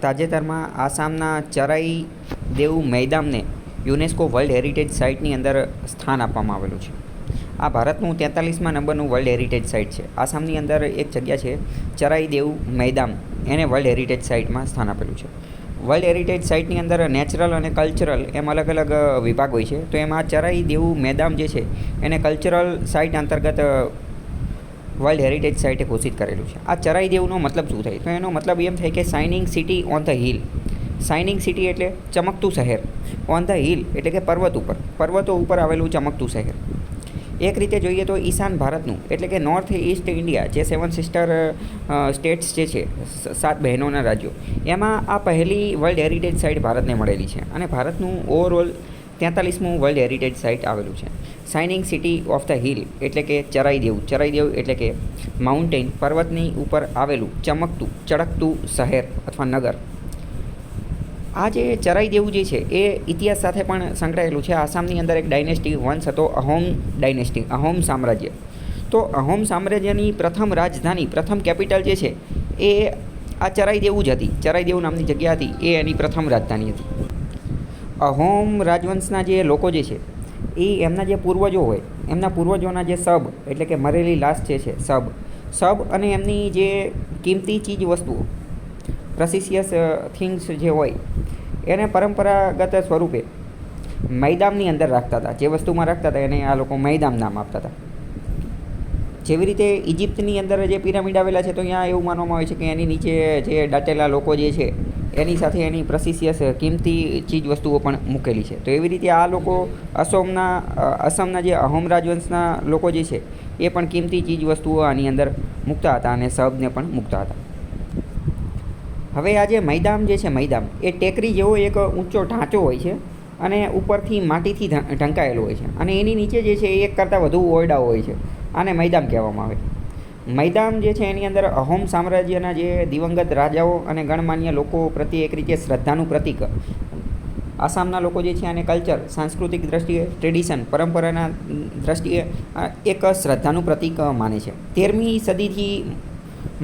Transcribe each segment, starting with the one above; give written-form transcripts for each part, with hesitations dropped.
તાજેતરમાં આસામના ચરાઈ દેવ મેદામને UNESCO world heritage સાઇટની અંદર સ્થાન આપવામાં આવેલું છે. આ ભારતનું 43મા નંબરનું વર્લ્ડ હેરિટેજ સાઇટ છે. આસામની અંદર એક જગ્યા છે ચરાઈ દેવ મેદામ, એને વર્લ્ડ હેરિટેજ સાઇટમાં સ્થાન આપેલું છે. વર્લ્ડ હેરિટેજ સાઇટની અંદર નેચરલ અને કલ્ચરલ એમ અલગ અલગ વિભાગ હોય છે. તો એમાં ચરાઈ દેવ મેદામ જે છે એને કલ્ચરલ સાઇટ અંતર્ગત વર્લ્ડ હેરિટેજ સાઇટે ઘોષિત કરેલું છે. આ ચરાઈ દેવનો મતલબ શું થાય? તો એનો મતલબ એમ થાય કે shining city on the hill. Shining city એટલે ચમકતું શહેર, ઓન ધ હિલ એટલે કે પર્વતો ઉપર આવેલું ચમકતું શહેર. એક રીતે જોઈએ તો ઈશાન ભારતનું એટલે કે નોર્થ ઇસ્ટ ઇન્ડિયા, જે 7 સિસ્ટર સ્ટેટ્સ જે છે, 7 બહેનોના રાજ્યો, એમાં આ પહેલી વર્લ્ડ હેરિટેજ સાઇટ ભારતને મળેલી છે. અને ભારતનું ઓવરઓલ 43મું વર્લ્ડ હેરિટેજ સાઇટ આવેલું છે. Shining city of the hill એટલે કે ચરાઈ દેવ એટલે કે માઉન્ટેન, પર્વતની ઉપર આવેલું ચમકતું ચળકતું શહેર અથવા નગર. આ જે ચરાઈ દેવ જે છે એ ઇતિહાસ સાથે પણ સંકળાયેલું છે. આસામની અંદર એક ડાયનેસ્ટી વંશ હતો, અહોમ ડાયનેસ્ટી, અહોમ સામ્રાજ્ય. તો અહોમ સામ્રાજ્યની પ્રથમ રાજધાની, પ્રથમ કેપિટલ જે છે એ આ ચરાઈ દેવ જ હતી. ચરાઈ દેવ નામની જગ્યા હતી, એ એની પ્રથમ રાજધાની હતી. અહોમ રાજવંશના જે લોકો જે છે એ એમના જે પૂર્વજો હોય, એમના પૂર્વજોના જે શબ એટલે કે મરેલી લાશ જે છે, શબ અને એમની જે કિંમતી ચીજ વસ્તુઓ, પ્રેસિયસ થિંગ્સ જે હોય, એને પરંપરાગત સ્વરૂપે મૈદામની અંદર રાખતા હતા. જે વસ્તુમાં રાખતા હતા એને આ લોકો મૈદામ નામ આપતા હતા. જેવી રીતે ઇજિપ્તની અંદર જે પિરામિડ આવેલા છે, તો ત્યાં એવું માનવામાં આવે છે કે એની નીચે જે દાટેલા લોકો જે છે એની સાથે એની પ્રેસિયસ કિંમતી ચીજ વસ્તુઓ પણ મૂકેલી છે. તો એવી રીતે આ લોકો અસમના જે અહોમ રાજવંશના લોકો જે છે એ પણ કિંમતી ચીજ વસ્તુઓ આની અંદર મૂકતા હતા અને શબને પણ મૂકતા હતા. હવે આ જે મૈદામ જે છે, મૈદામ એ ટેકરી જેવો એક ઊંચો ઢાંચો હોય છે અને ઉપરથી માટીથી ઢંકાયેલો હોય છે. અને એની નીચે જે છે એ એક કરતાં વધુ ઓરડાઓ હોય છે. આને મૈદામ કહેવામાં આવે. મૈદામ જે છે એની અંદર અહોમ સામ્રાજ્યના જે દિવંગત રાજાઓ અને ગણમાન્ય લોકો પ્રત્યે એક રીતે શ્રદ્ધાનું પ્રતીક. આસામના લોકો જે છે આને કલ્ચર, સાંસ્કૃતિક દ્રષ્ટિએ, ટ્રેડિશન, પરંપરાના દ્રષ્ટિએ એક શ્રદ્ધાનું પ્રતીક માને છે. 13મી સદીથી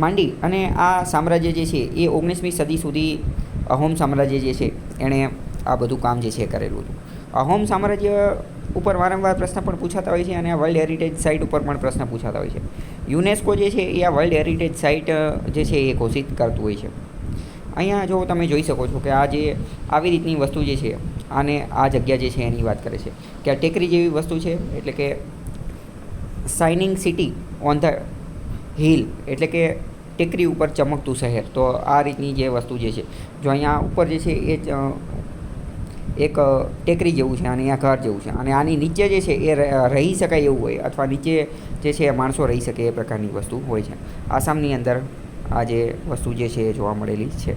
માંડી અને આ સામ્રાજ્ય જે છે એ 19મી સદી સુધી અહોમ સામ્રાજ્ય જે છે એણે આ બધું કામ જે છે કરેલું હતું. અહોમ સામ્રાજ્ય ઉપર વારંવાર પ્રશ્ન પણ પૂછાતા હોય છે અને આ વર્લ્ડ હેરિટેજ સાઇટ ઉપર પણ પ્રશ્ન પૂછાતા હોય છે. યુનેસ્કો જે છે એ આ વર્લ્ડ હેરિટેજ સાઇટ જે છે એ ઘોષિત કરતું હોય છે. અહીંયા જો તમે જોઈ શકો છો કે આ જે આવી રીતની વસ્તુ જે છે, આને આ જગ્યા જે છે એની વાત કરે છે કે આ ટેકરી જેવી વસ્તુ છે, એટલે કે shining city on the hill એટલે કે ટેકરી ઉપર ચમકતું શહેર. તો આ રીતની જે વસ્તુ જે છે, જો અહીંયા ઉપર જે છે એ એક ટેકરી જેવું છે અને અહીંયા ઘર જેવું છે, અને આની નીચે જે છે એ રહી શકાય એવું હોય, અથવા નીચે જે છે માણસો રહી શકે એ પ્રકારની વસ્તુ હોય છે. આસામની અંદર આ જે વસ્તુ જે છે એ જોવા મળેલી છે.